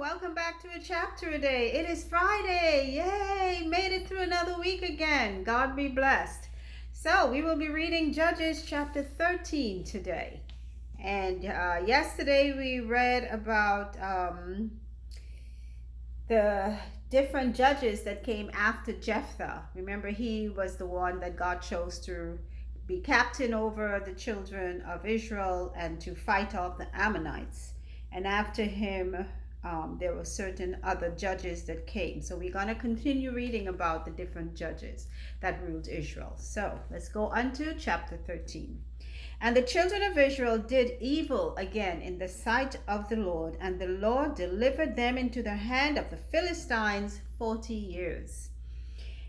Welcome back to a chapter a day. It is Friday. Yay! Made it through another week again. God be blessed. So, we will be reading Judges chapter 13 today. And yesterday we read about the different judges that came after Jephthah. Remember, he was the one that God chose to be captain over the children of Israel and to fight off the Ammonites. And after him, there were certain other judges that came. So we're going to continue reading about the different judges that ruled Israel. So let's go on to chapter 13. And the children of Israel did evil again in the sight of the Lord, and the Lord delivered them into the hand of the Philistines 40 years.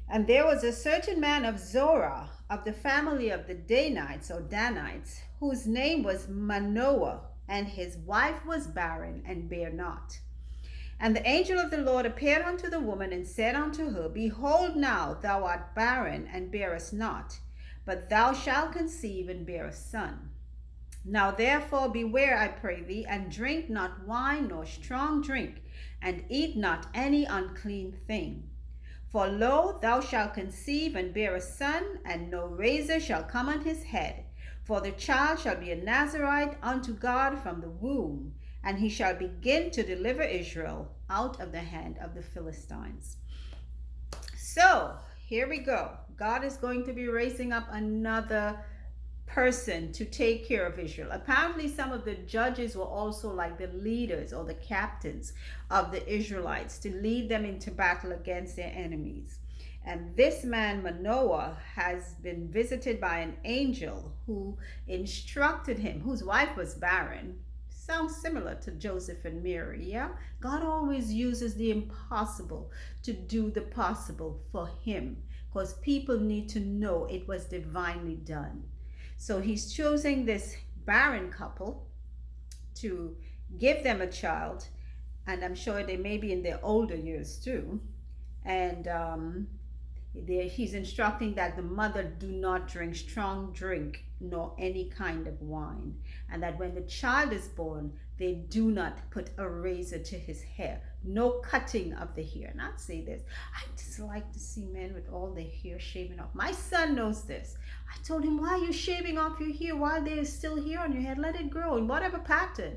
And there was a certain man of Zorah, of the family of the Danites or Danites, whose name was Manoah, and his wife was barren and bare not. And the angel of the Lord appeared unto the woman and said unto her, Behold, now thou art barren and bearest not, but thou shalt conceive and bear a son. Now therefore beware, I pray thee, and drink not wine nor strong drink, and eat not any unclean thing. For lo, thou shalt conceive and bear a son, and no razor shall come on his head. For the child shall be a Nazarite unto God from the womb, and he shall begin to deliver Israel out of the hand of the Philistines. So, here we go. God is going to be raising up another person to take care of Israel. Apparently, some of the judges were also like the leaders or the captains of the Israelites to lead them into battle against their enemies. And this man, Manoah, has been visited by an angel who instructed him, whose wife was barren. Sounds similar to Joseph and Mary, yeah? God always uses the impossible to do the possible for him, because people need to know it was divinely done. So he's choosing this barren couple to give them a child, and I'm sure they may be in their older years too. And he's instructing that the mother do not drink strong drink nor any kind of wine, and that when the child is born, they do not put a razor to his hair, no cutting of the hair. And I'd say this, I just like to see men with all their hair shaven off. My son knows this. I told him, why are you shaving off your hair while there is still hair on your head? Let it grow in whatever pattern.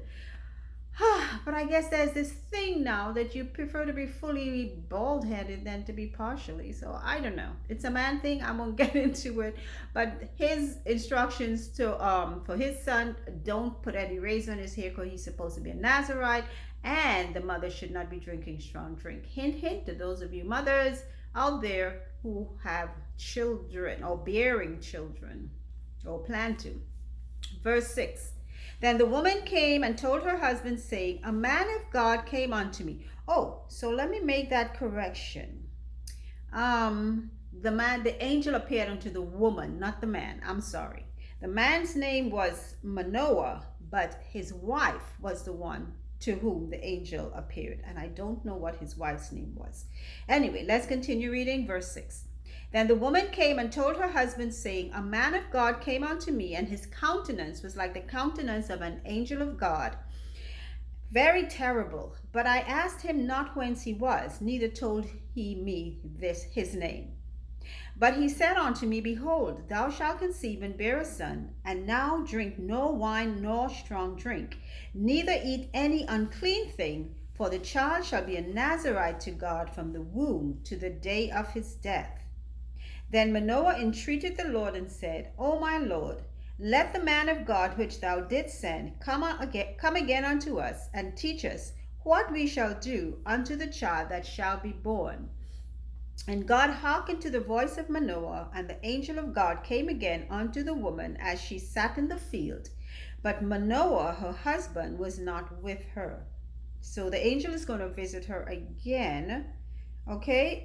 But I guess there's this thing now that you prefer to be fully bald-headed than to be partially. So I don't know. It's a man thing. I won't get into it. But his instructions to for his son, don't put any razor on his hair because he's supposed to be a Nazarite, and the mother should not be drinking strong drink. Hint, hint to those of you mothers out there who have children or bearing children or plan to. Verse 6. Then the woman came and told her husband, saying, A man of God came unto me. Oh, so let me make that correction. The angel appeared unto the woman, not the man. I'm sorry. The man's name was Manoah, but his wife was the one to whom the angel appeared. And I don't know what his wife's name was. Anyway, let's continue reading verse 6. Then the woman came and told her husband, saying, A man of God came unto me, and his countenance was like the countenance of an angel of God, very terrible. But I asked him not whence he was, neither told he me his name. But he said unto me, Behold, thou shalt conceive and bear a son, and now drink no wine nor strong drink, neither eat any unclean thing, for the child shall be a Nazarite to God from the womb to the day of his death. Then Manoah entreated the Lord and said, O my Lord, let the man of God which thou didst send come again unto us, and teach us what we shall do unto the child that shall be born. And God hearkened to the voice of Manoah, and the angel of God came again unto the woman as she sat in the field. But Manoah, her husband, was not with her. So the angel is going to visit her again. Okay,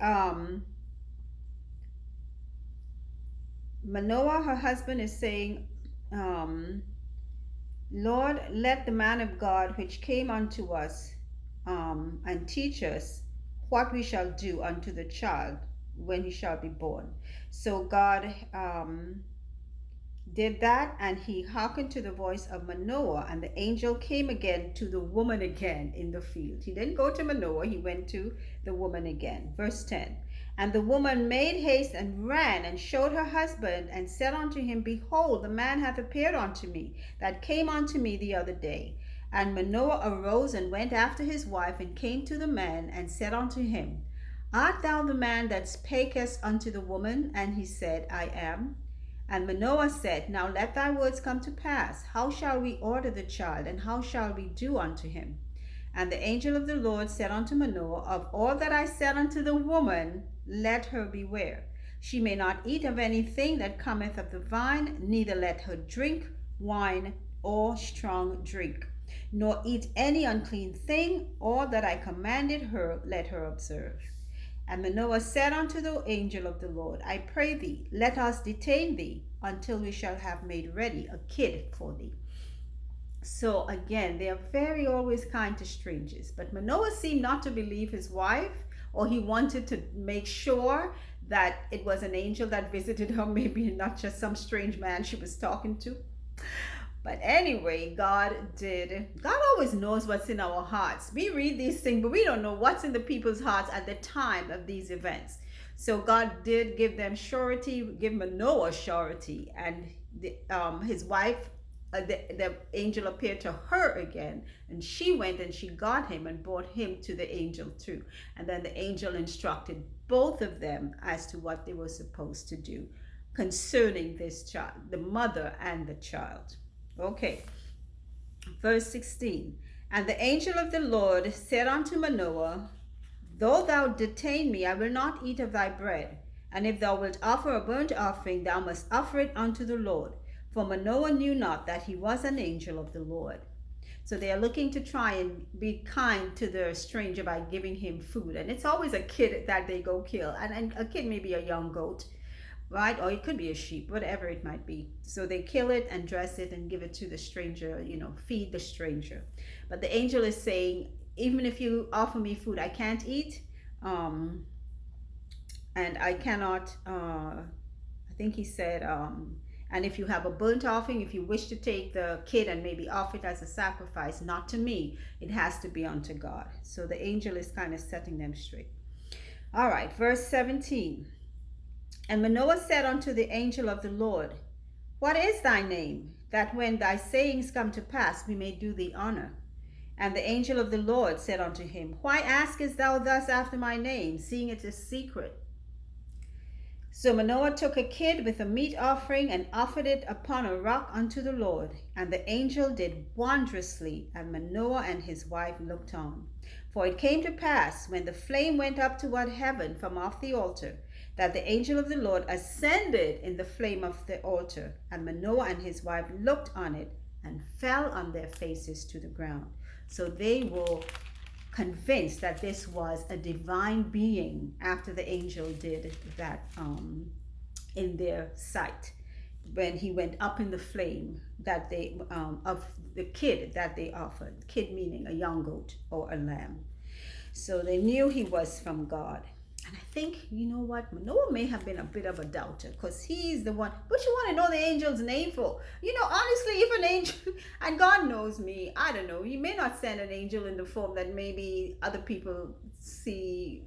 Manoah, her husband, is saying, Lord, let the man of God which came unto us and teach us what we shall do unto the child when he shall be born. So God did that, and he hearkened to the voice of Manoah, and the angel came again to the woman again in the field. He didn't go to Manoah, he went to the woman again. Verse 10. And the woman made haste and ran and showed her husband and said unto him, Behold, the man hath appeared unto me, that came unto me the other day. And Manoah arose and went after his wife, and came to the man and said unto him, Art thou the man that spakest unto the woman? And he said, I am. And Manoah said, Now let thy words come to pass. How shall we order the child, and how shall we do unto him? And the angel of the Lord said unto Manoah, Of all that I said unto the woman, let her beware. She may not eat of anything that cometh of the vine, neither let her drink wine or strong drink, nor eat any unclean thing. All that I commanded her, let her observe. And Manoah said unto the angel of the Lord, I pray thee, let us detain thee until we shall have made ready a kid for thee. So again, they are very always kind to strangers. But Manoah seemed not to believe his wife, or he wanted to make sure that it was an angel that visited her, maybe not just some strange man she was talking to. But anyway, God always knows what's in our hearts. We read these things, but we don't know what's in the people's hearts at the time of these events. So God did give them surety, give Manoah surety, and his wife, the angel appeared to her again, and she went and she got him and brought him to the angel too. And then the angel instructed both of them as to what they were supposed to do concerning this child, the mother and the child. Okay, verse 16. And the angel of the Lord said unto Manoah, Though thou detain me, I will not eat of thy bread. And if thou wilt offer a burnt offering, thou must offer it unto the Lord. For Manoah knew not that he was an angel of the Lord. So they are looking to try and be kind to the stranger by giving him food. And it's always a kid that they go kill. And a kid may be a young goat, right? Or it could be a sheep, whatever it might be. So they kill it and dress it and give it to the stranger, feed the stranger. But the angel is saying, even if you offer me food, I can't eat. And I cannot, I think he said, and if you have a burnt offering, if you wish to take the kid and maybe offer it as a sacrifice, not to me, it has to be unto God. So the angel is kind of setting them straight. All right, verse 17. And Manoah said unto the angel of the Lord, What is thy name, that when thy sayings come to pass, we may do thee honor? And the angel of the Lord said unto him, Why askest thou thus after my name, seeing it is secret? So Manoah took a kid with a meat offering and offered it upon a rock unto the Lord. And the angel did wondrously, and Manoah and his wife looked on. For it came to pass, when the flame went up toward heaven from off the altar, that the angel of the Lord ascended in the flame of the altar. And Manoah and his wife looked on it and fell on their faces to the ground. So they were convinced that this was a divine being after the angel did that in their sight when he went up in the flame that they of the kid that they offered, kid meaning a young goat or a lamb. So they knew he was from God. And I think, you know what, Manoah may have been a bit of a doubter, because he's the one. What you want to know the angel's name for? Honestly, if an angel, and God knows me, I don't know, he may not send an angel in the form that maybe other people see,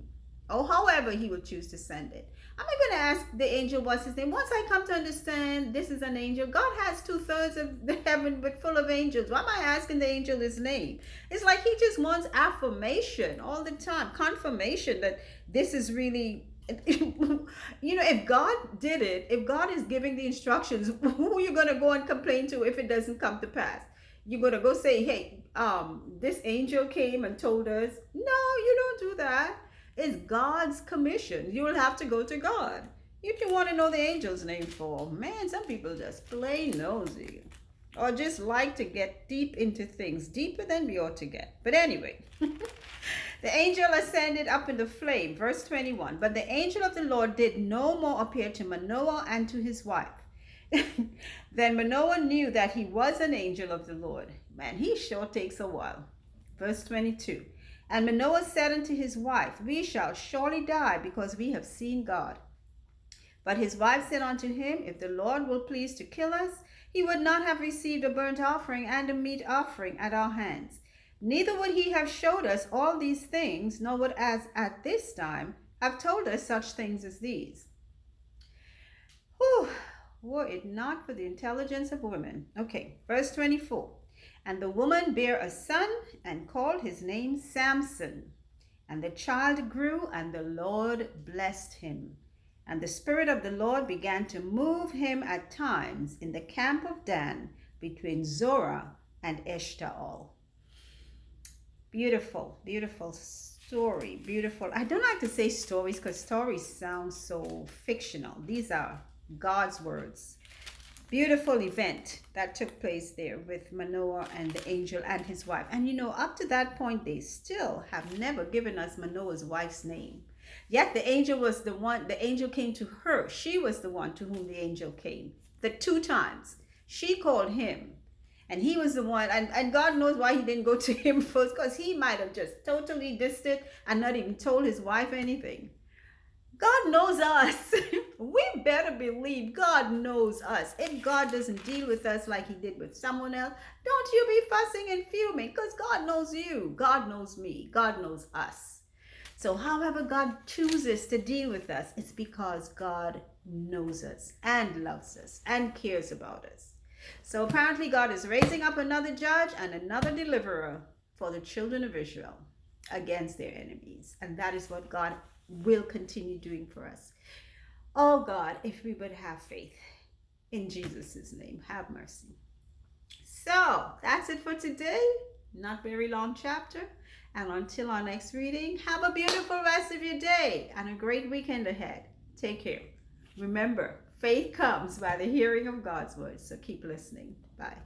or however he would choose to send it. I'm not going to ask the angel what's his name. Once I come to understand this is an angel, God has 2/3 of the heaven but full of angels. Why am I asking the angel his name? It's like he just wants affirmation all the time, confirmation that this is really, if God did it, if God is giving the instructions, who are you going to go and complain to if it doesn't come to pass? You're going to go say, hey, this angel came and told us. No, you don't do that. It's God's commission. You will have to go to God. If you want to know the angel's name for, man, some people just plain nosy, or just like to get deep into things, deeper than we ought to get. But anyway, the angel ascended up in the flame, verse 21. But the angel of the Lord did no more appear to Manoah and to his wife. Then Manoah knew that he was an angel of the Lord. Man, he sure takes a while. Verse 22. And Manoah said unto his wife, We shall surely die, because we have seen God. But his wife said unto him, If the Lord will please to kill us, he would not have received a burnt offering and a meat offering at our hands. Neither would he have showed us all these things, nor would as at this time have told us such things as these. Whew, were it not for the intelligence of women. Okay, verse 24. And the woman bare a son and called his name Samson. And the child grew, and the Lord blessed him. And the Spirit of the Lord began to move him at times in the camp of Dan between Zorah and Eshtaol. Beautiful, beautiful story. Beautiful. I don't like to say stories because stories sound so fictional. These are God's words. Beautiful event that took place there with Manoah and the angel and his wife. And you know, up to that point, they still have never given us Manoah's wife's name. Yet the angel was the one, the angel came to her. She was the one to whom the angel came. The 2 times. She called him. And he was the one, and God knows why he didn't go to him first, because he might have just totally dissed it and not even told his wife anything. God knows us. We better believe God knows us. If God doesn't deal with us like he did with someone else, don't you be fussing and fuming, because God knows you. God knows me. God knows us. So however God chooses to deal with us, it's because God knows us and loves us and cares about us. So apparently God is raising up another judge and another deliverer for the children of Israel against their enemies. And that is what God will continue doing for us. Oh God, if we would have faith in Jesus' name, have mercy. So that's it for today. Not very long chapter. And until our next reading, have a beautiful rest of your day and a great weekend ahead. Take care. Remember, faith comes by the hearing of God's word. So keep listening. Bye.